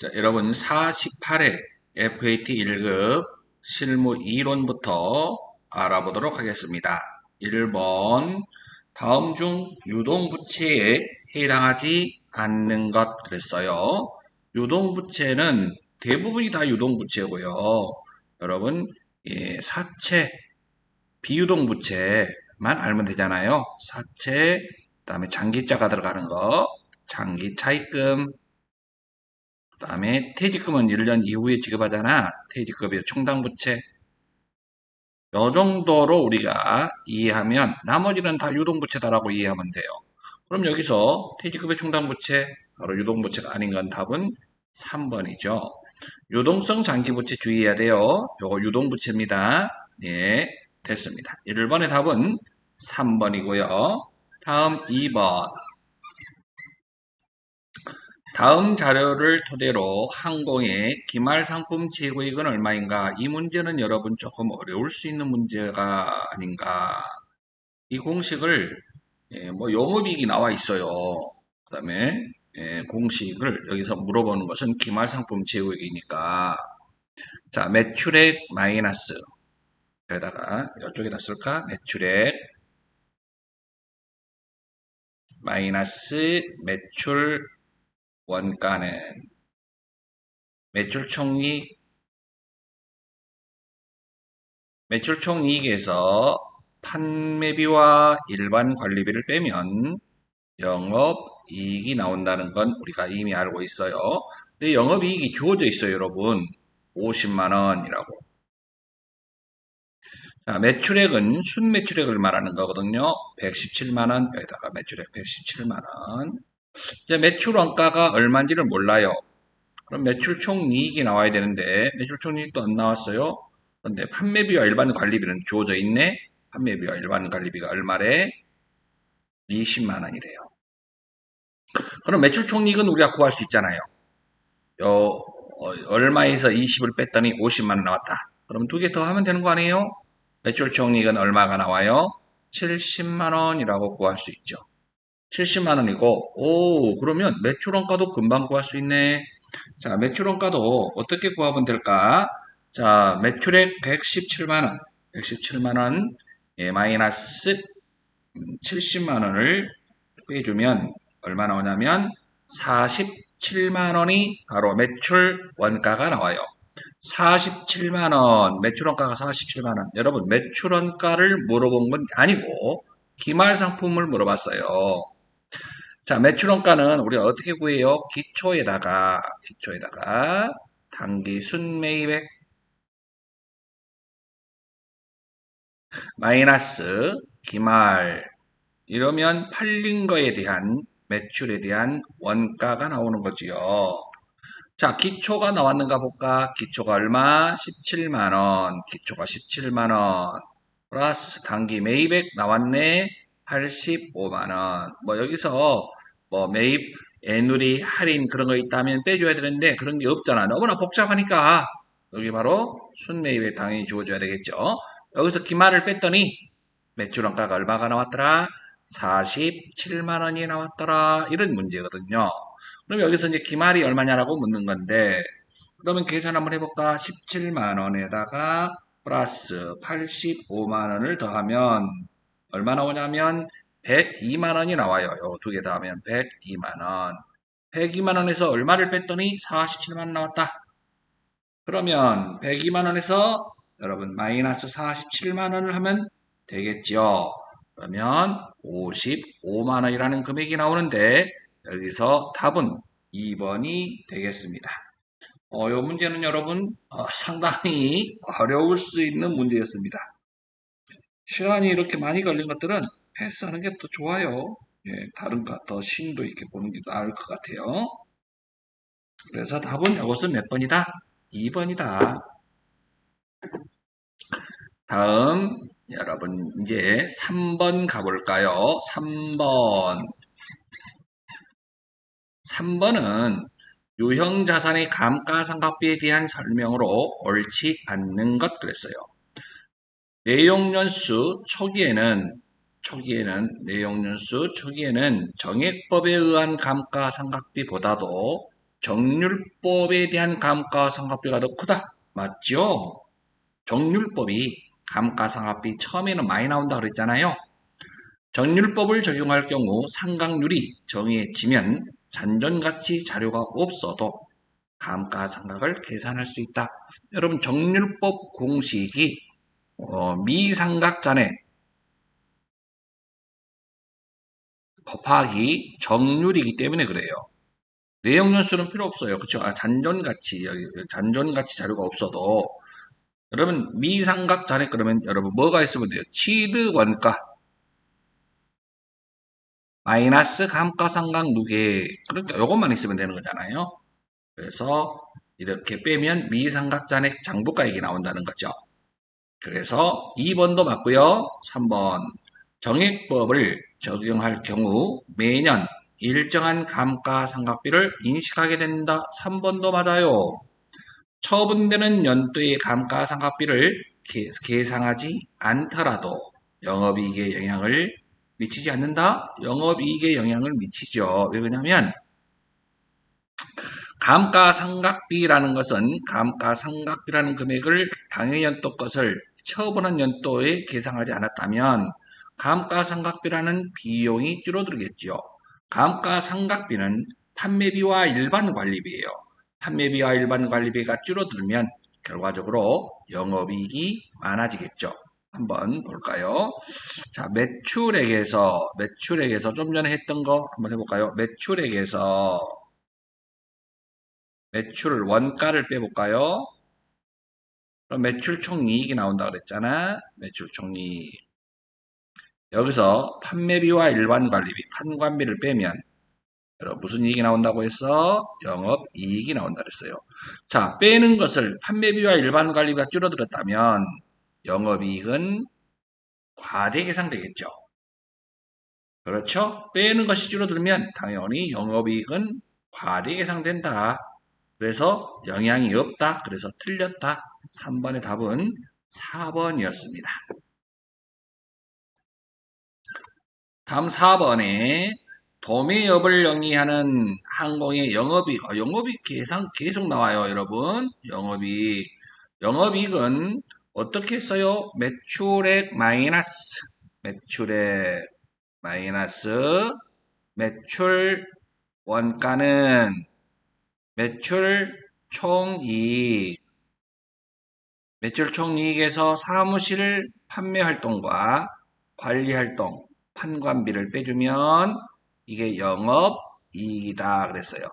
자, 여러분 48회 FAT 1급 실무 이론부터 알아보도록 하겠습니다. 1번 다음 중 유동부채에 해당하지 않는 것 그랬어요. 유동부채는 대부분이 다 유동부채고요. 여러분 사채, 비유동부채만 알면 되잖아요. 사채, 그다음에 장기자가 들어가는 거, 장기차입금, 그 다음에 퇴직금은 1년 이후에 지급하잖아. 퇴직급이 충당부채. 요 정도로 우리가 이해하면 나머지는 다 유동부채다라고 이해하면 돼요. 그럼 여기서 퇴직급의 충당부채, 바로 유동부채가 아닌 건 답은 3번이죠. 유동성 장기부채 주의해야 돼요. 요거 유동부채입니다. 예, 됐습니다. 1번의 답은 3번이고요. 다음 2번. 다음 자료를 토대로 항공의 기말상품 재고액은 얼마인가? 이 문제는 여러분 조금 어려울 수 있는 문제가 아닌가? 이 공식을 뭐 영업이익이 나와 있어요. 그 다음에 공식을 여기서 물어보는 것은 기말상품 재고액이니까 자, 매출액 마이너스 여기다가 이쪽에다 쓸까? 매출액 마이너스 매출 원가는 매출 총이익 매출 총이익에서 판매비와 일반 관리비를 빼면 영업이익이 나온다는 건 우리가 이미 알고 있어요. 근데 영업이익이 주어져 있어요, 여러분. 50만 원이라고. 자, 매출액은 순매출액을 말하는 거거든요. 117만 원, 여기다가 매출액 117만 원. 이제 매출 원가가 얼마인지를 몰라요. 그럼 매출 총이익이 나와야 되는데 매출 총이익도 안 나왔어요. 그런데 판매비와 일반 관리비는 주어져 있네. 판매비와 일반 관리비가 얼마래? 20만 원이래요. 그럼 매출 총이익은 우리가 구할 수 있잖아요. 얼마에서 20을 뺐더니 50만 원 나왔다. 그럼 두 개 더 하면 되는 거 아니에요? 매출 총이익은 얼마가 나와요? 70만 원이라고 구할 수 있죠. 70만 원이고, 오, 그러면 매출 원가도 금방 구할 수 있네. 자, 매출 원가도 어떻게 구하면 될까? 자, 매출액 117만 원, 117만 원, 마이너스 70만 원을 빼주면 얼마 나오냐면 47만 원이 바로 매출 원가가 나와요. 47만 원, 매출 원가가 47만 원. 여러분, 매출 원가를 물어본 건 아니고 기말 상품을 물어봤어요. 자, 매출 원가는 우리가 어떻게 구해요? 기초에다가 단기 순매입액 마이너스 기말 이러면 팔린 거에 대한 매출에 대한 원가가 나오는 거지요. 자, 기초가 나왔는가 볼까? 기초가 얼마? 17만 원. 기초가 17만 원. 플러스 단기 매입액 나왔네. 85만 원. 뭐 여기서 뭐 매입, 애누리, 할인 그런 거 있다면 빼줘야 되는데 그런 게 없잖아. 너무나 복잡하니까 여기 바로 순매입액 당연히 주어줘야 되겠죠. 여기서 기말을 뺐더니 매출 원가가 얼마가 나왔더라? 47만 원이 나왔더라. 이런 문제거든요. 그럼 여기서 이제 기말이 얼마냐라고 묻는 건데, 그러면 계산 한번 해볼까? 17만 원에다가 플러스 85만 원을 더하면 얼마 나오냐면 102만 원이 나와요. 요 두 개 더하면 102만 원. 102만 원에서 얼마를 뺐더니 47만 원 나왔다. 그러면 102만 원에서 여러분 마이너스 47만 원을 하면 되겠죠. 그러면 55만 원이라는 금액이 나오는데 여기서 답은 2번이 되겠습니다. 이 문제는 여러분 상당히 어려울 수 있는 문제였습니다. 시간이 이렇게 많이 걸린 것들은 패스하는 게 더 좋아요. 예, 다른 거 더 심도 있게 보는 게 나을 것 같아요. 그래서 답은 이것은 몇 번이다? 2번이다. 다음 여러분 이제 3번 가볼까요? 3번은 유형자산의 감가상각비에 대한 설명으로 옳지 않는 것 그랬어요. 내용연수 초기에는 정액법에 의한 감가상각비보다도 정률법에 대한 감가상각비가 더 크다. 맞죠? 정률법이 감가상각비 처음에는 많이 나온다 그랬잖아요. 정률법을 적용할 경우 상각률이 정해지면 잔존가치 자료가 없어도 감가상각을 계산할 수 있다. 여러분 정률법 공식이 미상각잔액 곱하기 정률이기 때문에 그래요. 내역연수는 필요 없어요. 그렇죠? 잔존가치, 여기 잔존가치 자료가 없어도 여러분 미상각 잔액 그러면 여러분 뭐가 있으면 돼요? 취득원가 마이너스 감가상각 누계 그러니까 요것만 있으면 되는 거잖아요. 그래서 이렇게 빼면 미상각 잔액 장부가액이 나온다는 거죠. 그래서 2번도 맞고요. 3번 정액법을 적용할 경우 매년 일정한 감가상각비를 인식하게 된다. 3번도 맞아요. 처분되는 연도의 감가상각비를 계상하지 않더라도 영업이익에 영향을 미치지 않는다? 영업이익에 영향을 미치죠. 왜 그러냐면 감가상각비라는 것은 감가상각비라는 금액을 당해연도 것을 처분한 연도에 계상하지 않았다면 감가상각비라는 비용이 줄어들겠죠. 감가상각비는 판매비와 일반 관리비예요. 판매비와 일반 관리비가 줄어들면 결과적으로 영업이익이 많아지겠죠. 한번 볼까요? 자, 매출액에서 좀 전에 했던 거 한번 해볼까요? 매출액에서 매출 원가를 빼볼까요? 그럼 매출 총이익이 나온다 그랬잖아. 매출 총이익. 여기서 판매비와 일반 관리비, 판관비를 빼면 여러분 무슨 이익이 나온다고 했어? 영업이익이 나온다 그랬어요. 자, 빼는 것을 판매비와 일반 관리비가 줄어들었다면 영업이익은 과대 계상되겠죠. 그렇죠? 빼는 것이 줄어들면 당연히 영업이익은 과대 계상된다. 그래서 영향이 없다. 그래서 틀렸다. 3번의 답은 4번이었습니다. 다음 4번에 도매업을 영위하는 항공의 영업이익 계산 계속 나와요, 여러분. 영업이익은 어떻게 써요? 매출액 마이너스 매출 원가는 매출 총이익 매출 총이익에서 사무실 판매 활동과 관리 활동, 판관비를 빼주면 이게 영업이익이다 그랬어요.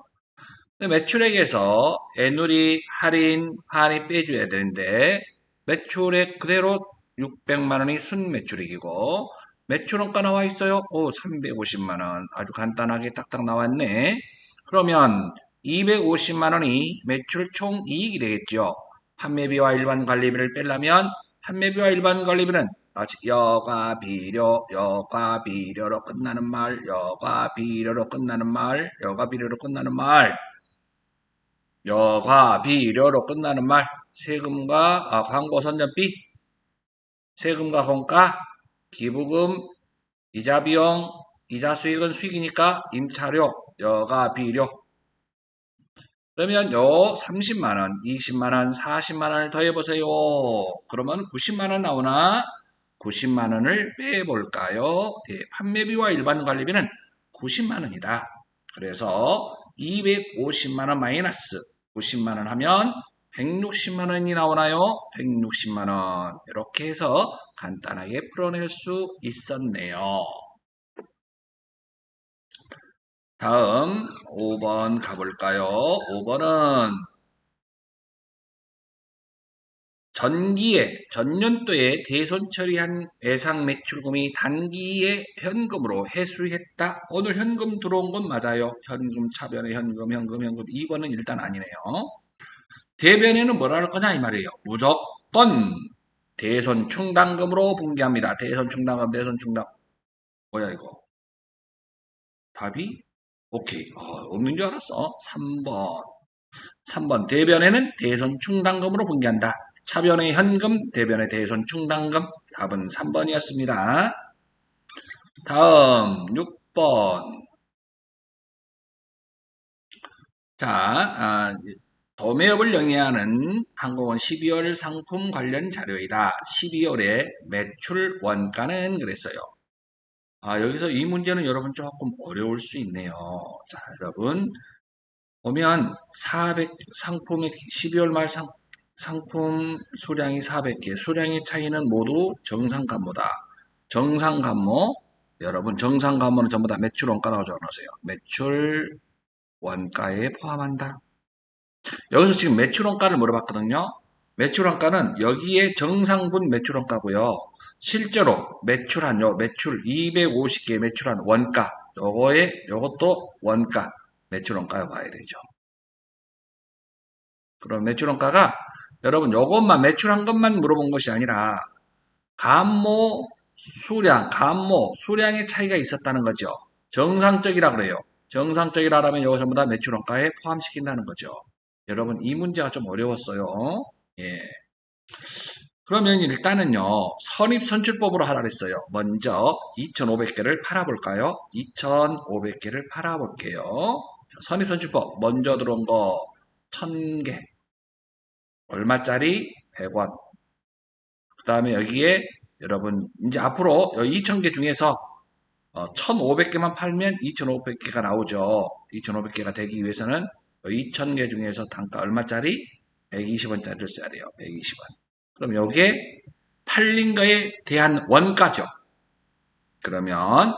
매출액에서 애누리, 할인, 환입 빼줘야 되는데 매출액 그대로 600만 원이 순매출액이고 매출원가 나와 있어요. 오, 350만 원. 아주 간단하게 딱딱 나왔네. 그러면 250만 원이 매출 총이익이 되겠죠. 판매비와 일반 관리비를 빼려면 판매비와 일반 관리비는 여가비료로 끝나는 말, 여가비료로 끝나는 말, 세금과 광고 선전비, 세금과 공가, 기부금, 이자 비용, 이자 수익은 수익이니까 임차료, 여가비료. 그러면 요 30만원, 20만원, 40만원을 더해보세요. 그러면 90만원 나오나? 90만원을 빼볼까요? 예, 판매비와 일반 관리비는 90만원이다. 그래서 250만원 마이너스 90만원 하면 160만원이 나오나요? 160만원. 이렇게 해서 간단하게 풀어낼 수 있었네요. 다음 5번 가볼까요? 5번은 전년도에 대손 처리한 배상 매출금이 단기에 현금으로 회수했다. 오늘 현금 들어온 건 맞아요. 현금, 차변에 현금. 2번은 일단 아니네요. 대변에는 뭐라 할 거냐 이 말이에요. 무조건 대손 충당금으로 분기합니다. 대손 충당. 뭐야 이거? 답이? 오케이. 없는 줄 알았어. 3번. 대변에는 대손 충당금으로 분기한다. 차변의 현금, 대변의 대손 충당금. 답은 3번이었습니다. 다음 6번. 자, 도매업을 영위하는 항공은 12월 상품 관련 자료이다. 12월에 매출 원가는 그랬어요. 여기서 이 문제는 여러분 조금 어려울 수 있네요. 자, 여러분 보면 400 상품의 12월 말 상품 수량이 400개, 수량의 차이는 모두 정상간모다. 정상간모, 여러분 정상간모는 전부 다 매출 원가라고 적어놓으세요. 매출 원가에 포함한다. 여기서 지금 매출원가를 물어봤거든요. 매출원가는 여기에 정상분 매출원가고요. 실제로 매출한 매출 250개 매출한 원가 요것도 원가 매출원가 봐야 되죠. 그럼 매출원가가 여러분 요것만 매출한 것만 물어본 것이 아니라 감모 수량의 차이가 있었다는 거죠. 정상적이라 그래요. 정상적이라면 이거 전부 다 매출원가에 포함시킨다는 거죠. 여러분 이 문제가 좀 어려웠어요. 예. 그러면 일단은요. 선입선출법으로 하라 그랬어요. 먼저 2,500개를 팔아볼까요? 2,500개를 팔아볼게요. 선입선출법 먼저 들어온 거 1,000개 얼마짜리? 100원. 그 다음에 여기에 여러분 이제 앞으로 2,000개 중에서 1,500개만 팔면 2,500개가 나오죠. 2,500개가 되기 위해서는 2,000개 중에서 단가 얼마짜리? 120원짜리를 써야 돼요. 120원. 그럼 요게 팔린 거에 대한 원가죠. 그러면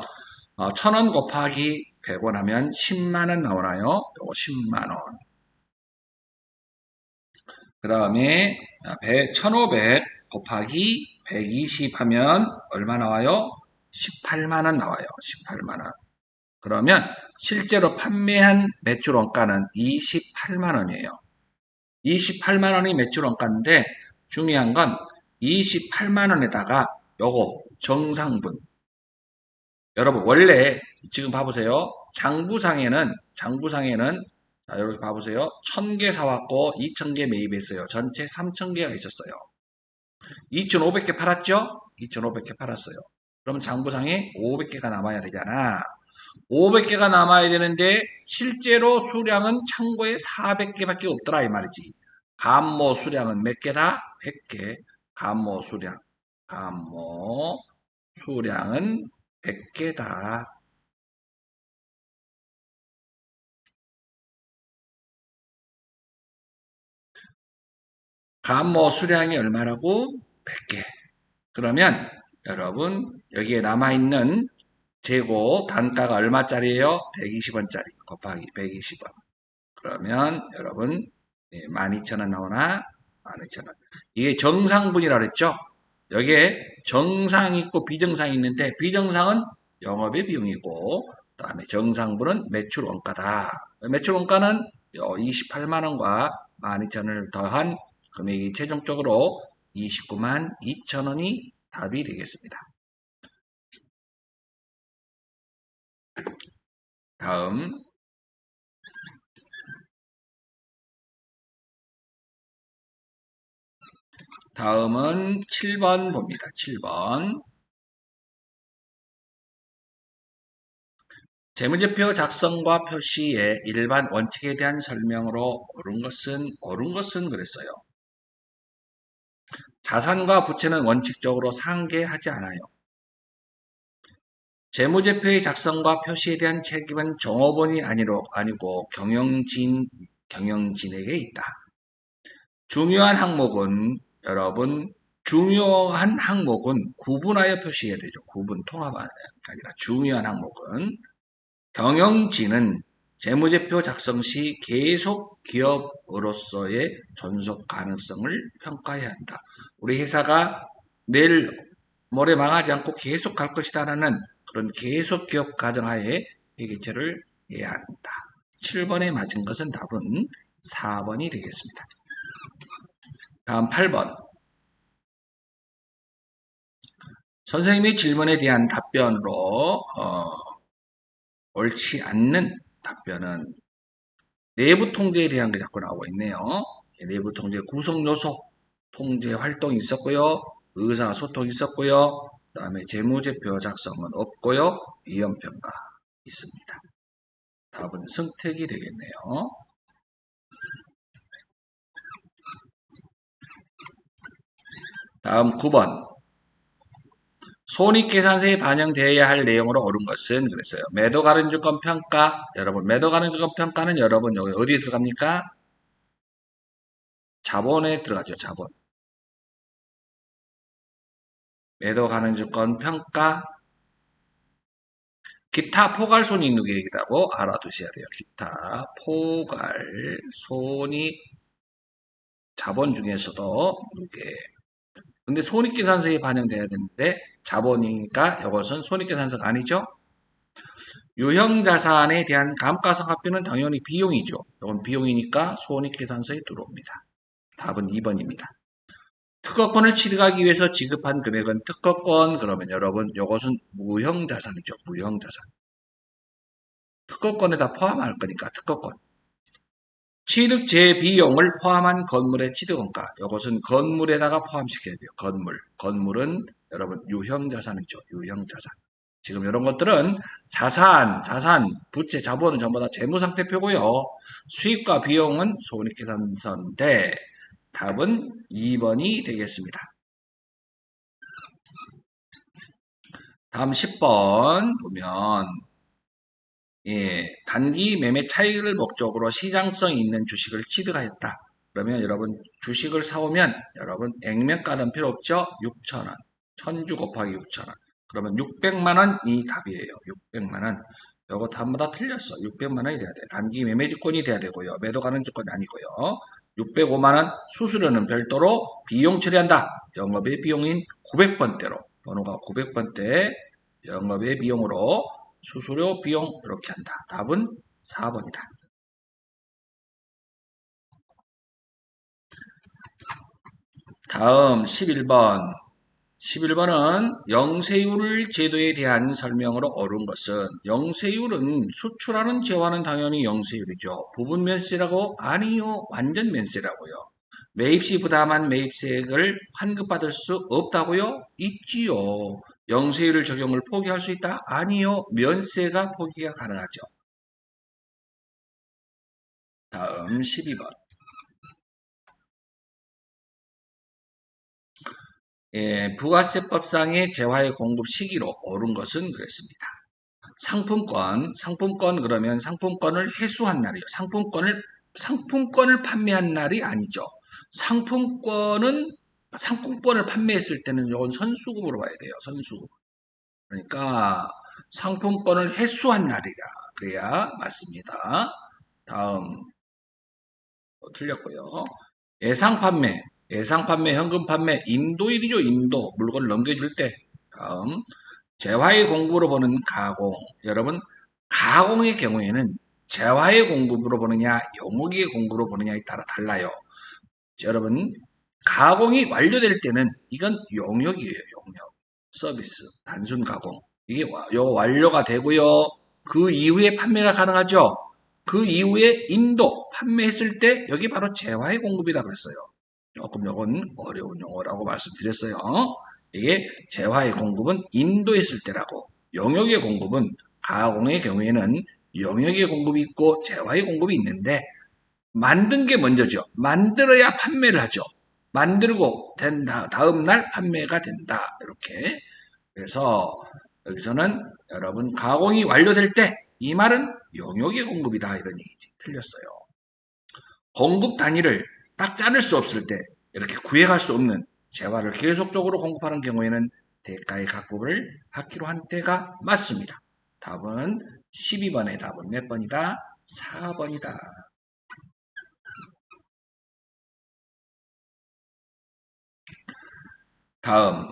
1,000원 곱하기 100원 하면 10만원 나오나요? 요거 10만원. 그 다음에 1,500 곱하기 120 하면 얼마 나와요? 18만원 나와요. 18만원. 그러면 실제로 판매한 매출 원가는 28만원이에요. 28만원이 매출 원가인데 중요한 건 28만원에다가 요거 정상분. 여러분 원래 지금 봐보세요. 장부상에는 자, 여러분 봐보세요. 1,000개 사왔고 2,000개 매입했어요. 전체 3,000개가 있었어요. 2,500개 팔았죠? 2,500개 팔았어요. 그러면 장부상에 500개가 남아야 되잖아. 500개가 남아야 되는데 실제로 수량은 창고에 400개밖에 없더라 이 말이지. 감모 수량은 몇 개다? 100개. 감모 수량은 100개다. 감모 수량이 얼마라고? 100개. 그러면 여러분 여기에 남아있는 재고 단가가 얼마짜리예요? 120원짜리 곱하기 120원. 그러면 여러분 12,000원 나오나? 12,000원. 이게 정상분이라 그랬죠? 여기에 정상 있고 비정상이 있는데 비정상은 영업의 비용이고 그다음에 정상분은 매출 원가다. 매출 원가는 28만원과 12,000원을 더한 금액이 최종적으로 29만 2천원이 답이 되겠습니다. 다음은 7번 봅니다. 7번. 재무제표 작성과 표시의 일반 원칙에 대한 설명으로 옳은 것은 그랬어요. 자산과 부채는 원칙적으로 상계하지 않아요. 재무제표의 작성과 표시에 대한 책임은 종업원이 아니고 경영진에게 있다. 중요한 항목은 구분하여 표시해야 되죠. 통합이 아니라 중요한 항목은 경영진은 재무제표 작성 시 계속 기업으로서의 존속 가능성을 평가해야 한다. 우리 회사가 내일 모레 망하지 않고 계속 갈 것이다라는 그런 계속 기업 가정하에 회계처를 해야 한다. 7번에 맞은 것은 답은 4번이 되겠습니다. 다음 8번. 선생님의 질문에 대한 답변으로 옳지 않는 답변은 내부 통제에 대한 게 자꾸 나오고 있네요. 내부 통제 구성 요소, 통제 활동이 있었고요. 의사소통이 있었고요. 그 다음에 재무제표 작성은 없고요. 위험평가 있습니다. 답은 승택이 되겠네요. 다음 9번. 손익계산서에 반영되어야 할 내용으로 옳은 것은 그랬어요. 매도가능주권 평가. 여러분, 매도가능주권 평가는 여러분 여기 어디에 들어갑니까? 자본에 들어가죠. 자본. 매도가능주권 평가. 기타 포괄손익 누계액이라고 알아두셔야 돼요. 기타 포괄손익 자본 중에서도 누계. 근데 손익계산서에 반영돼야 되는데 자본이니까 이것은 손익계산서가 아니죠. 유형자산에 대한 감가상각비는 당연히 비용이죠. 이건 비용이니까 손익계산서에 들어옵니다. 답은 2번입니다. 특허권을 취득하기 위해서 지급한 금액은 특허권 그러면 여러분 이것은 무형자산이죠. 무형자산. 특허권에다 포함할 거니까 특허권. 취득 재비용을 포함한 건물의 취득원가. 이것은 건물에다가 포함시켜야 돼요. 건물. 건물은 여러분 유형자산이죠. 유형자산. 지금 이런 것들은 자산, 부채, 자본은 전부 다 재무상태표고요. 수익과 비용은 손익계산서인데 답은 2번이 되겠습니다. 다음 10번 보면 단기 매매 차익을 목적으로 시장성 있는 주식을 취득하였다. 그러면 여러분 주식을 사오면 여러분 액면가는 필요 없죠? 6,000원. 1000주 곱하기 6,000원. 그러면 600만 원이 답이에요. 600만 원. 요거 답마다 틀렸어. 600만 원이 돼야 돼. 단기 매매주권이 돼야 되고요. 매도 가능 주권이 아니고요. 605만 원 수수료는 별도로 비용 처리한다. 영업의 비용인 900번대로 번호가 900번대 영업의 비용으로 수수료 비용 이렇게 한다. 답은 4번이다. 다음 11번. 11번은 영세율 제도에 대한 설명으로 옳은 것은 영세율은 수출하는 재화는 당연히 영세율이죠. 부분 면세라고? 아니요. 완전 면세라고요. 매입시 부담한 매입세액을 환급받을 수 없다고요? 있지요. 영세율 적용을 포기할 수 있다? 아니요. 면세가 포기가 가능하죠. 다음 12번. 부가세법상의 재화의 공급 시기로 옳은 것은 그랬습니다. 상품권 그러면 상품권을 회수한 날이요. 상품권을 판매한 날이 아니죠. 상품권을 판매했을 때는 이건 선수금으로 봐야 돼요. 선수금. 그러니까 상품권을 회수한 날이라 그래야 맞습니다. 다음 틀렸고요. 예상 판매, 현금 판매, 인도일이죠. 인도 물건을 넘겨줄 때. 다음 재화의 공급으로 보는 가공. 여러분 가공의 경우에는 재화의 공급으로 보느냐 영업의 공급으로 보느냐에 따라 달라요. 여러분 가공이 완료될 때는 이건 용역이에요. 용역 서비스 단순 가공. 이게 완료가 되고요. 그 이후에 판매가 가능하죠. 그 이후에 인도 판매했을 때 여기 바로 재화의 공급이다 그랬어요. 조금 요건 어려운 용어라고 말씀드렸어요. 이게 재화의 공급은 인도했을 때라고 영역의 공급은 가공의 경우에는 영역의 공급이 있고 재화의 공급이 있는데 만든 게 먼저죠. 만들어야 판매를 하죠. 만들고 된다. 다음 날 판매가 된다. 이렇게. 그래서 여기서는 여러분 가공이 완료될 때 이 말은 영역의 공급이다. 이런 얘기지. 틀렸어요. 공급 단위를 딱 자를 수 없을 때 이렇게 구해갈 수 없는 재화를 계속적으로 공급하는 경우에는 대가의 각급을 받기로 한 때가 맞습니다. 답은 12번의 답은 몇 번이다? 4번이다. 다음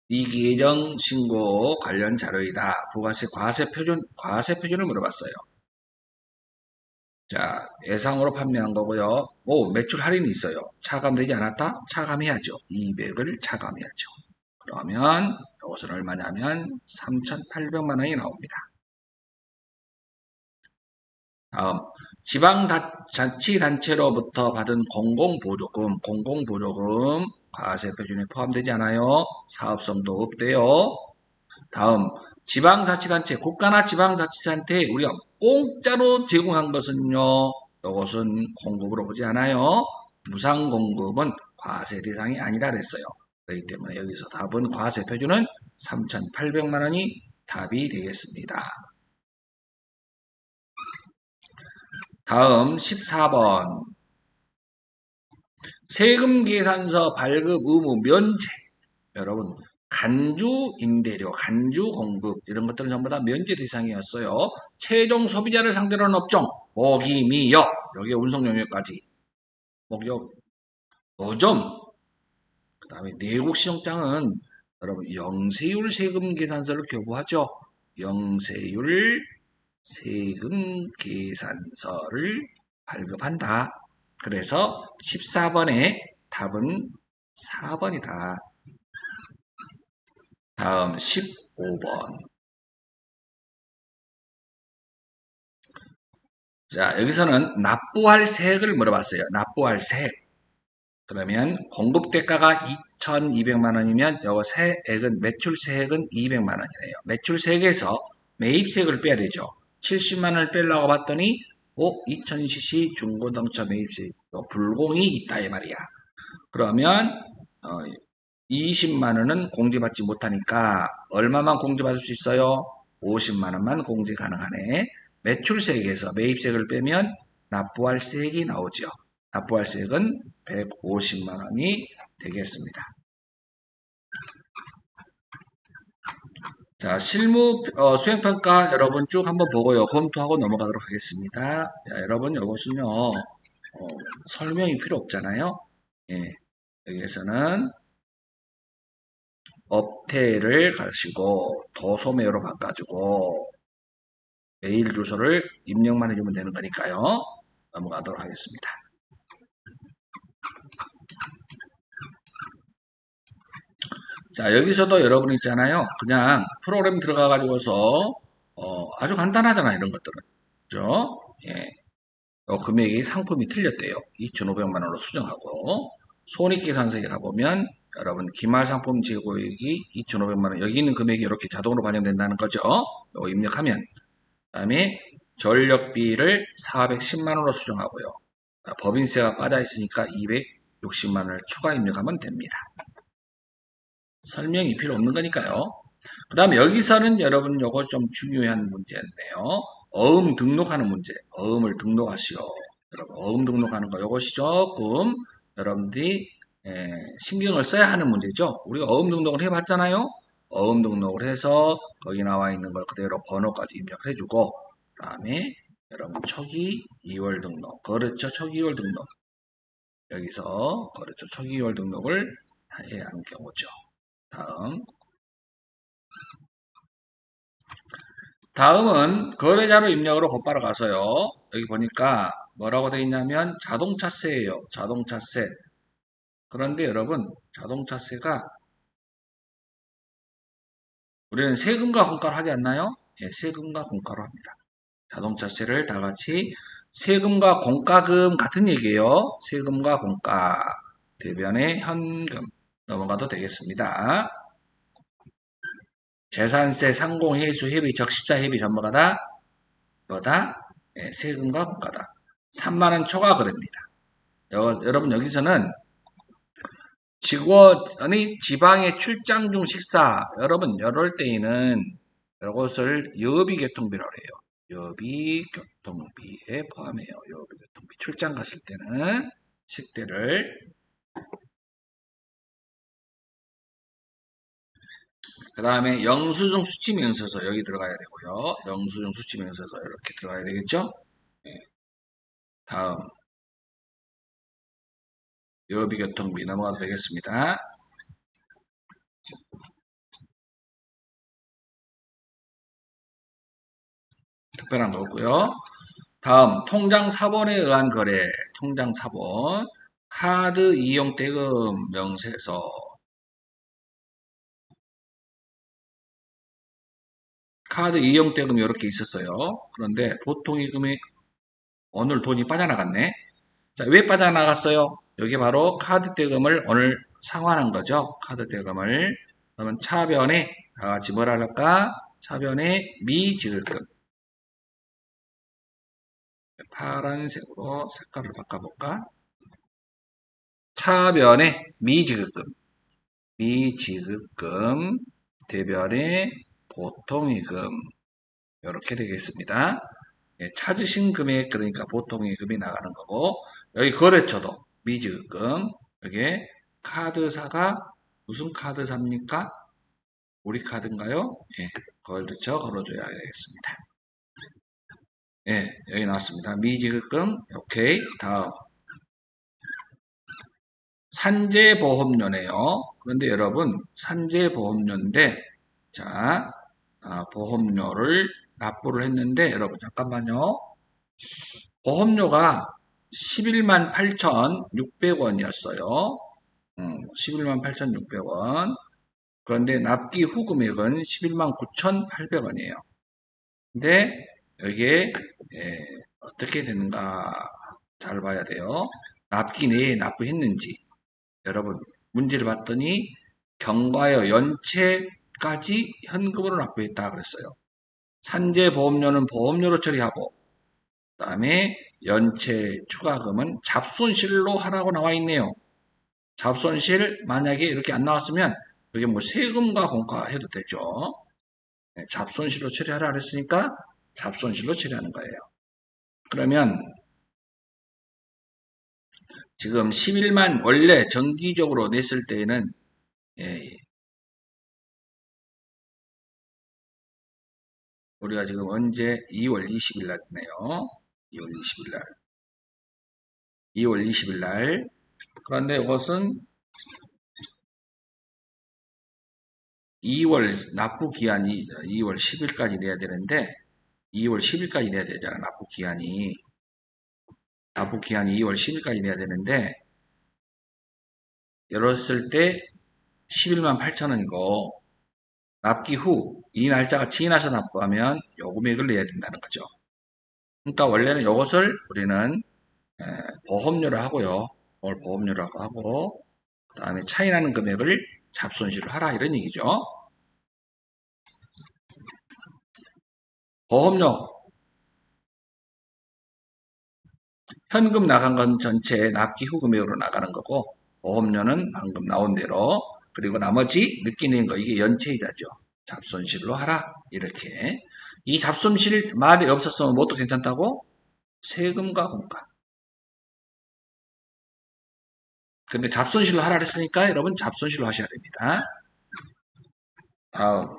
이기예정 신고 관련 자료이다. 부가세 과세 표준을 물어봤어요. 자, 예상으로 판매한 거고요. 오, 매출 할인이 있어요. 차감되지 않았다? 차감해야죠. 200을 차감해야죠. 그러면 이것은 얼마냐면 3,800만 원이 나옵니다. 다음, 지방자치단체로부터 받은 공공보조금 과세 표준에 포함되지 않아요. 사업성도 없대요. 다음, 지방자치단체, 국가나 지방자치단체에 우리가 공짜로 제공한 것은요, 이것은 공급으로 보지 않아요. 무상공급은 과세 대상이 아니라 그랬어요. 그렇기 때문에 여기서 답은 과세 표준은 3,800만 원이 답이 되겠습니다. 다음 14번. 세금 계산서 발급 의무 면제. 여러분, 간주 임대료, 간주 공급 이런 것들은 전부 다 면제 대상이었어요. 최종 소비자를 상대로 하는 업종, 모기, 미역, 여기에 운송 용역까지. 목욕, 노점, 그 다음에 내국 신용장은 여러분 영세율 세금 계산서를 교부하죠. 영세율 세금 계산서를 발급한다. 그래서 14번의 답은 4번이다. 다음 15번. 자, 여기서는 납부할 세액을 물어봤어요. 납부할 세액. 그러면 공급 대가가 2,200만 원이면 요 세액은 매출 세액은 200만 원이네요. 매출 세액에서 매입세액을 빼야 되죠. 70만 원을 빼려고 봤더니 2000cc 중고등차 매입세 불공이 있다 이 말이야. 그러면 20만 원은 공제받지 못하니까 얼마만 공제받을 수 있어요? 50만 원만 공제 가능하네. 매출세액에서 매입세액을 빼면 납부할 세액이 나오죠. 납부할 세액은 150만 원이 되겠습니다. 자, 실무 수행평가 여러분 쭉 한번 보고요. 검토하고 넘어가도록 하겠습니다. 자, 여러분 이것은요. 설명이 필요 없잖아요. 예, 여기에서는 업태를 가시고 도소매로 바꿔주고 메일 주소를 입력만 해주면 되는 거니까요. 넘어가도록 하겠습니다. 자, 여기서도 여러분 있잖아요. 그냥 프로그램 들어가 가지고서 아주 간단하잖아요. 이런 것들은. 그죠? 예. 금액이 상품이 틀렸대요. 2,500만 원으로 수정하고 손익계산서에 가보면 여러분 기말 상품 재고액이 2,500만 원 여기 있는 금액이 이렇게 자동으로 반영된다는 거죠. 이거 입력하면 그다음에 전력비를 410만 원으로 수정하고요. 법인세가 빠져 있으니까 260만 원을 추가 입력하면 됩니다. 설명이 필요 없는 거니까요. 그 다음에 여기서는 여러분 요거 좀 중요한 문제인데요. 어음 등록하는 문제. 어음을 등록하시오. 여러분 어음 등록하는 거 요것이 조금 여러분들이 신경을 써야 하는 문제죠. 우리가 어음 등록을 해봤잖아요. 어음 등록을 해서 거기 나와 있는 걸 그대로 번호까지 입력을 해주고 그 다음에 여러분 초기 2월 등록 거래처 초기 2월 등록 여기서 거래처 초기 2월 등록을 해야 하는 경우죠. 다음은 거래자료 입력으로 곧바로 가서요. 여기 보니까 뭐라고 되어 있냐면 자동차세예요. 자동차세. 그런데 여러분 자동차세가 우리는 세금과 공과를 하지 않나요? 예, 세금과 공과로 합니다. 자동차세를 다 같이 세금과 공과금 같은 얘기예요. 세금과 공과 대변의 현금 넘어가도 되겠습니다. 재산세, 상공, 회수, 회비, 적시자, 회비 전부가 다 뭐다? 예, 세금과 공과다. 3만 원 초과 거래입니다. 여러분 여기서는 직원이 지방에 출장 중 식사 여러분 이럴 때에는 이것을 여비교통비라고 해요. 여비교통비에 포함해요. 여비교통비 출장 갔을 때는 식대를 그 다음에 영수증 수치명세서 여기 들어가야 되고요. 영수증 수치명세서 이렇게 들어가야 되겠죠? 네. 다음 여비교통비 넘어가도 되겠습니다. 특별한 거 없고요. 다음 통장 사본에 의한 거래 통장 사본 카드 이용 대금 명세서 카드 이용 대금 이렇게 있었어요. 그런데 보통 이금이 오늘 돈이 빠져나갔네. 자, 왜 빠져나갔어요? 여기 바로 카드 대금을 오늘 상환한 거죠. 카드 대금을 그러면 차변에 다 같이 뭐라 할까? 차변에 미지급금 파란색으로 색깔을 바꿔볼까? 차변의 미지급금, 미지급금, 대변의 보통이금 이렇게 되겠습니다. 예, 찾으신 금액 그러니까 보통이금이 나가는 거고 여기 거래처도 미지급금 여기 카드사가 무슨 카드사입니까? 우리 카드인가요? 예, 거래처 걸어줘야 되겠습니다. 예, 여기 나왔습니다. 미지급금 오케이. 다음 산재보험료네요. 그런데 여러분 산재보험료인데 자 보험료를 납부를 했는데 여러분 잠깐만요. 보험료가 11만 8,600원이었어요. 11만 8,600원. 그런데 납기 후 금액은 11만 9,800원이에요. 근데 여기에 어떻게 되는가 잘 봐야 돼요. 납기 내에 납부했는지. 여러분 문제를 봤더니 경과여 연체까지 현금으로 납부했다 그랬어요. 산재보험료는 보험료로 처리하고 그 다음에 연체 추가금은 잡손실로 하라고 나와 있네요. 잡손실 만약에 이렇게 안 나왔으면 여기 뭐 세금과 공과 해도 되죠. 네, 잡손실로 처리하라 그랬으니까 잡손실로 처리하는 거예요. 그러면 지금 11만 원래 정기적으로 냈을 때에는 예, 우리가 지금 언제 2월 20일 날이네요. 2월 20일 날. 2월 20일 날. 그런데 이것은 2월 납부 기한이 2월 10일까지 내야 되는데 2월 10일까지 내야 되잖아. 납부 기한이 2월 10일까지 내야 되는데 열었을 때 11만 8천 원이고 납기 후 이 날짜가 지나서 납부하면 요 금액을 내야 된다는 거죠. 그러니까 원래는 이것을 우리는 보험료로 하고요. 오늘 보험료라고 하고 그 다음에 차이 나는 금액을 잡손실로 하라 이런 얘기죠. 보험료 현금 나간 건 전체 납기 후 금액으로 나가는 거고 보험료는 방금 나온 대로 그리고 나머지 느끼는 거 이게 연체이자죠. 잡손실로 하라 이렇게 이 잡손실 말이 없었으면 뭐도 괜찮다고? 세금과 공과 근데 잡손실로 하라 그랬으니까 여러분 잡손실로 하셔야 됩니다. 다음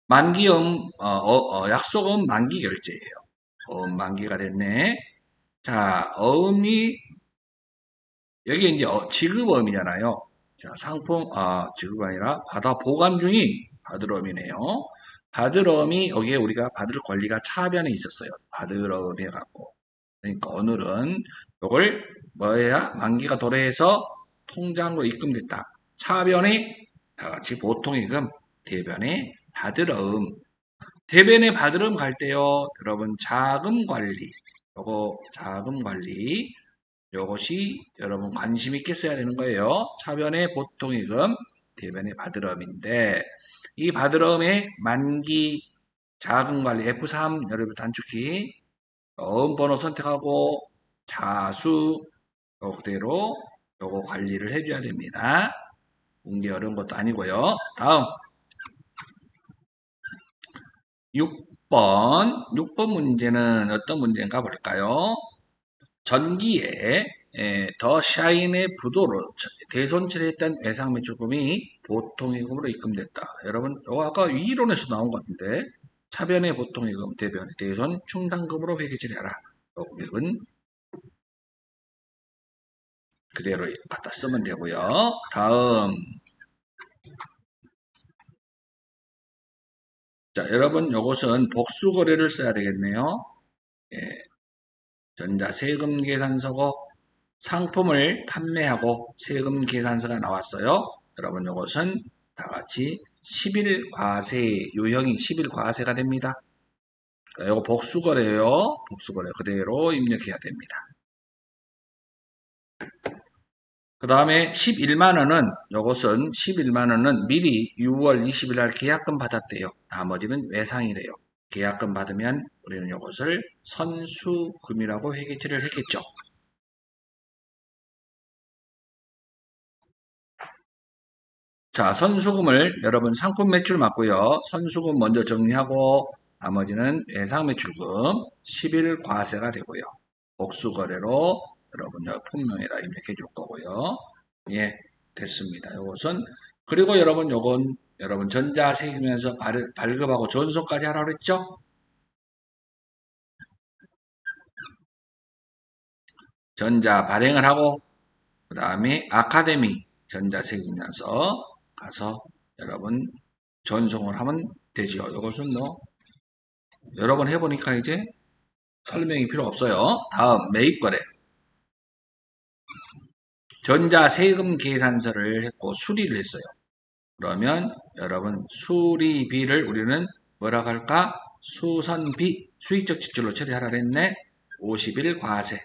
만기음 약속음 만기 결제예요. 만기가 됐네. 자 어음이 여기 이제 지급어음이잖아요. 자, 지급이 아니라 받아 보관 중인 받을어음이네요. 받을어음이 여기에 우리가 받을 권리가 차변에 있었어요. 받을어음에 갖고. 그러니까 오늘은 이걸 뭐해야 만기가 도래해서 통장으로 입금됐다. 차변에 다 같이 보통예금, 대변에 받을어음. 대변에 받을어음 갈 때요. 여러분 자금 관리. 요거 자금 관리. 이것이 여러분 관심 있게 써야 되는 거예요. 차변의 보통이금, 대변의 받을어음인데 이 받을어음의 만기 자금관리 F3 여러분 단축키 어음번호 선택하고 자수 그대로 요거 관리를 해줘야 됩니다. 공개 어려운 것도 아니고요. 다음 6번 문제는 어떤 문제인가 볼까요? 전기에 더 샤인의 부도로 대손실했던 외상 매출금이 보통예금으로 입금됐다. 여러분, 이거 아까 이론에서 나온 것 같은데 차변의 보통예금, 대변의 대손 충당금으로 회계 처리하라. 이 금액은 그대로 갖다 쓰면 되고요. 다음, 자, 여러분, 이것은 복수거래를 써야 되겠네요. 예, 전자세금 계산서고 상품을 판매하고 세금 계산서가 나왔어요. 여러분 이것은 다 같이 10일 과세 유형이 10일 과세가 됩니다. 이거 복수거래요. 복수거래 그대로 입력해야 됩니다. 그 다음에 11만 원은 이것은 11만 원은 미리 6월 20일 날 계약금 받았대요. 나머지는 외상이래요. 계약금 받으면 우리는 이것을 선수금이라고 회계 처리를 했겠죠. 자, 선수금을 여러분 상품 매출 맞고요. 선수금 먼저 정리하고 나머지는 예상 매출금 10일 과세가 되고요. 복수거래로 여러분 품명에다 입력해 줄 거고요. 예, 됐습니다. 요것은 그리고 여러분 요건 여러분 전자세금에서 발급하고 전송까지 하라고 그랬죠? 전자 발행을 하고 그 다음에 아카데미 전자세금면서 가서 여러분 전송을 하면 되지요. 이것은 뭐 여러 번 해보니까 이제 설명이 필요 없어요. 다음 매입거래 전자세금 계산서를 했고 수리를 했어요. 그러면 여러분 수리비를 우리는 뭐라고 할까? 수선비 수익적 지출로 처리하라 했네. 50일 과세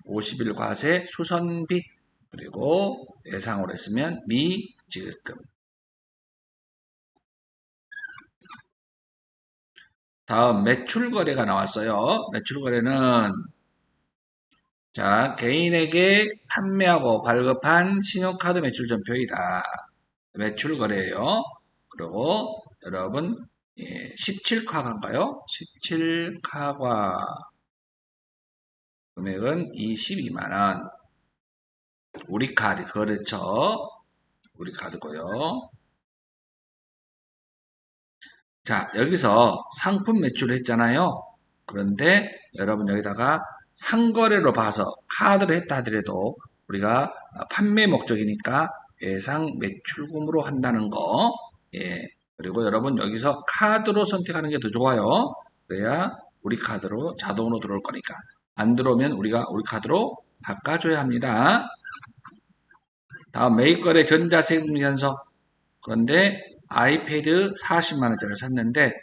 50일 과세 수선비 그리고 예상으로 했으면 미지급금 다음 매출 거래가 나왔어요. 매출 거래는 자 개인에게 판매하고 발급한 신용카드 매출 전표이다. 매출 거래예요. 그리고 여러분 17카가인가요? 17카가 금액은 22만 원. 우리 카드 그렇죠. 우리 카드고요. 자, 여기서 상품 매출을 했잖아요. 그런데 여러분 여기다가 상거래로 봐서 카드를 했다 하더라도 우리가 판매 목적이니까 예상 매출금으로 한다는 거. 예. 그리고 여러분 여기서 카드로 선택하는 게 더 좋아요. 그래야 우리 카드로 자동으로 들어올 거니까. 안 들어오면 우리가 우리 카드로 바꿔줘야 합니다. 다음 매입거래 전자세금 현서. 그런데 아이패드 40만 원짜리를 샀는데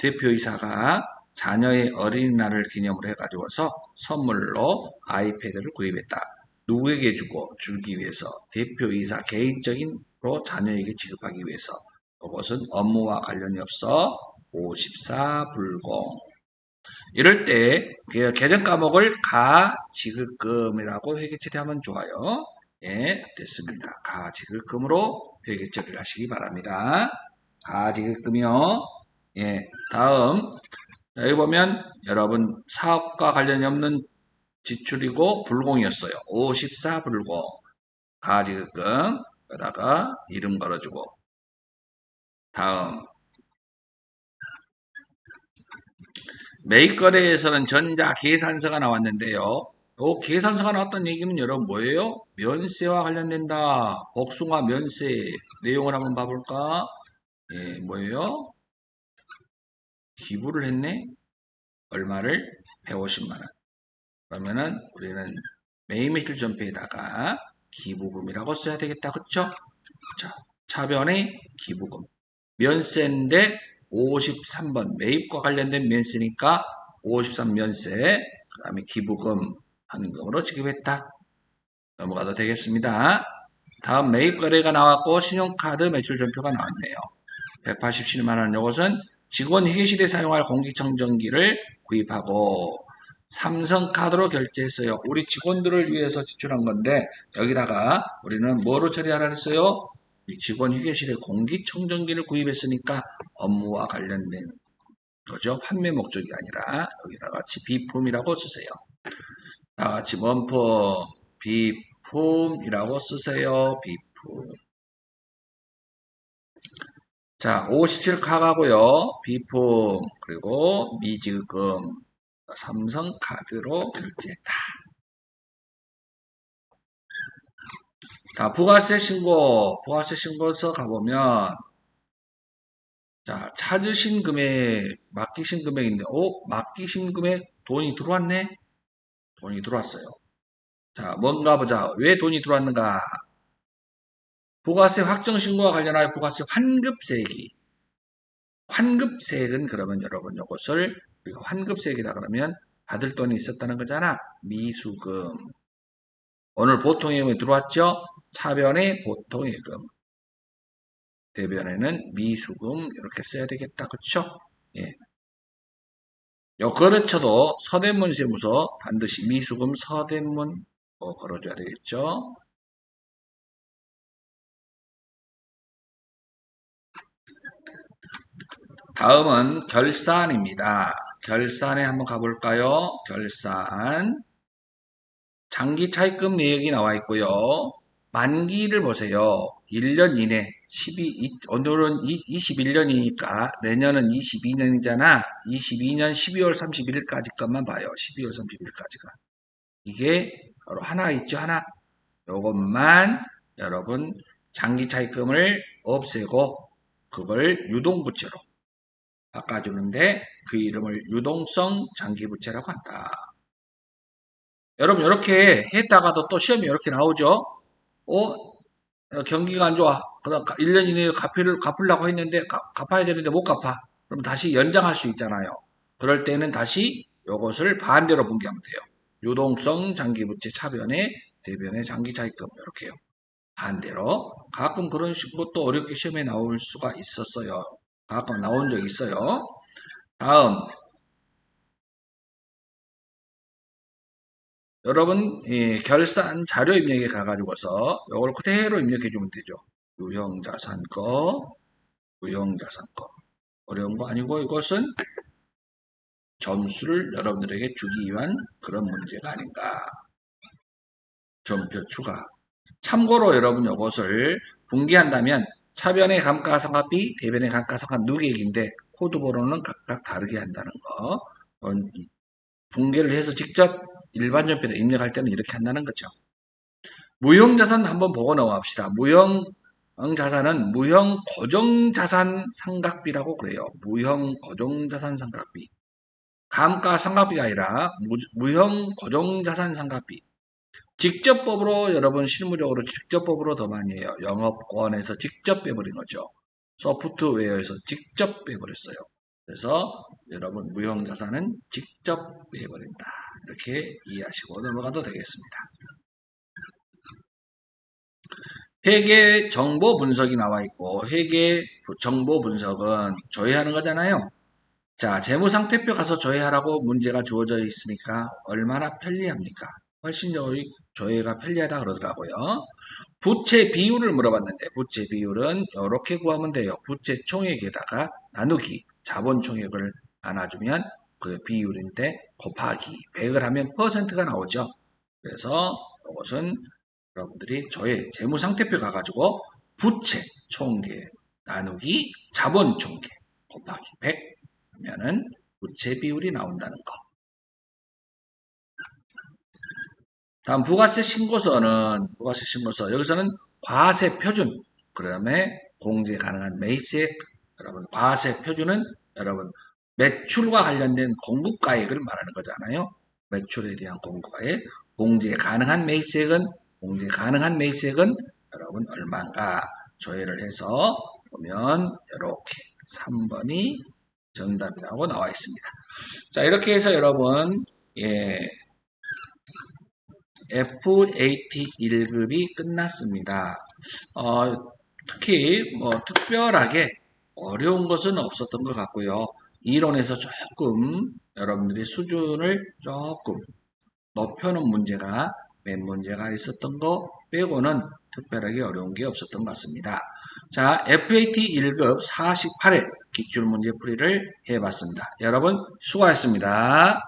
대표이사가 자녀의 어린이날을 기념으로 해가지고서 선물로 아이패드를 구입했다. 누구에게 주기 위해서 대표이사 개인적인로 자녀에게 지급하기 위해서 이것은 업무와 관련이 없어 54불공 이럴 때 계정 과목을 가지급금이라고 회계 처리하면 좋아요. 예, 됐습니다. 가지급금으로 회계 처리를 하시기 바랍니다. 가지급금이요. 예, 다음 여기 보면 여러분 사업과 관련이 없는 지출이고 불공이었어요. 54불공 가지급금 여기다가 이름 걸어주고 다음 매입거래에서는 전자계산서가 나왔는데요. 이 계산서가 나왔다는 얘기는 여러분 뭐예요? 면세와 관련된다. 복숭아 면세 내용을 한번 봐볼까? 예, 뭐예요? 기부를 했네? 얼마를? 150만 원. 그러면은 우리는 매입매출 전표에다가 기부금이라고 써야 되겠다. 그쵸? 자, 차변의 기부금. 면세인데 53번 매입과 관련된 면세니까 53 면세 그 다음에 기부금 현금으로 지급했다. 넘어가도 되겠습니다. 다음 매입 거래가 나왔고 신용카드 매출 전표가 나왔네요. 187만 원 이것은 직원 회의실에 사용할 공기청정기를 구입하고 삼성카드로 결제했어요. 우리 직원들을 위해서 지출한 건데 여기다가 우리는 뭐로 처리하라 했어요? 직원 휴게실에 공기청정기를 구입했으니까 업무와 관련된 거죠. 판매 목적이 아니라 여기다 같이 비품이라고 쓰세요. 다 같이 원품, 비품이라고 쓰세요. 비품. 자, 57카가고요. 비품, 그리고 미지금, 삼성카드로 결제했다. 자, 부가세 신고, 부가세 신고서 가보면 자, 찾으신 금액, 맡기신 금액인데, 맡기신 금액 돈이 들어왔네? 돈이 들어왔어요. 자, 뭔가 보자. 왜 돈이 들어왔는가? 부가세 확정 신고와 관련하여 부가세 환급세액이. 환급세액은 그러면 여러분 이것을 우리가 환급세액이다 그러면 받을 돈이 있었다는 거잖아. 미수금. 오늘 보통예금이 들어왔죠? 차변의 보통예금. 대변에는 미수금 이렇게 써야 되겠다. 그쵸? 예. 요 거래처도 서대문 세무서 반드시 미수금 서대문 걸어줘야 되겠죠. 다음은 결산입니다. 결산에 한번 가볼까요? 결산. 장기 차입금 내역이 나와 있고요. 만기를 보세요. 1년 이내, 오늘은 21년이니까 내년은 22년이잖아. 22년 12월 31일까지 것만 봐요. 12월 31일까지가. 이게 바로 하나 있죠, 하나. 요것만 여러분 장기 차입금을 없애고 그걸 유동부채로 바꿔주는데 그 이름을 유동성 장기부채라고 한다. 여러분 이렇게 했다가도 또 시험이 이렇게 나오죠. 경기가 안 좋아. 그다음 1년 이내에 갚으려고 했는데 갚아야 되는데 못 갚아. 그럼 다시 연장할 수 있잖아요. 그럴 때는 다시 이것을 반대로 분기하면 돼요. 유동성 장기부채 차변에 대변에 장기차입금 이렇게요. 반대로 가끔 그런 식으로 또 어렵게 시험에 나올 수가 있었어요. 가끔 나온 적 있어요. 다음 여러분 결산 자료 입력에 가가지고서 이걸 그대로 입력해 주면 되죠. 유형자산 거, 유형자산 거. 어려운 거 아니고 이것은 점수를 여러분들에게 주기 위한 그런 문제가 아닌가. 점표 추가. 참고로 여러분 이것을 분기한다면 차변의 감가상각비, 대변의 감가상각 누계액인데 코드 번호는 각각 다르게 한다는 거. 분기를 해서 직접 일반 전표에 입력할 때는 이렇게 한다는 거죠. 무형자산 한번 보고 넘어갑시다. 무형자산은 무형 고정자산 상각비라고 그래요. 무형 고정자산 상각비. 감가상각비가 아니라 무형 고정자산 상각비. 직접법으로 여러분 실무적으로 직접법으로 더 많이 해요. 영업권에서 직접 빼버린 거죠. 소프트웨어에서 직접 빼버렸어요. 그래서 여러분 무형자산은 직접 빼버린다. 이렇게 이해하시고 넘어가도 되겠습니다. 회계 정보 분석이 나와 있고 회계 정보 분석은 조회하는 거잖아요. 자, 재무상태표 가서 조회하라고 문제가 주어져 있으니까 얼마나 편리합니까? 훨씬 조회가 편리하다 그러더라고요. 부채 비율을 물어봤는데 부채 비율은 이렇게 구하면 돼요. 부채 총액에다가 나누기 자본 총액을 나눠주면 그 비율인데 곱하기 100을 하면 퍼센트가 나오죠. 그래서 이것은 여러분들이 저의 재무상태표 가가지고 부채 총계 나누기 자본 총계 곱하기 100 하면은 부채 비율이 나온다는 거. 다음 부가세 신고서는 부가세 신고서 여기서는 과세 표준 그 다음에 공제 가능한 매입세 여러분 과세 표준은 여러분 매출과 관련된 공급가액을 말하는 거잖아요. 매출에 대한 공급가액 공제 가능한 매입세액은 여러분 얼마인가 조회를 해서 보면 이렇게 3번이 정답이라고 나와 있습니다. 자 이렇게 해서 여러분 FAT 1급이 끝났습니다. 특히 뭐 특별하게 어려운 것은 없었던 것 같고요. 이론에서 조금 여러분들이 수준을 조금 높여놓은 문제가 몇 문제가 있었던 거 빼고는 특별하게 어려운 게 없었던 것 같습니다. 자, FAT 1급 48회 기출문제 풀이를 해봤습니다. 여러분 수고하셨습니다.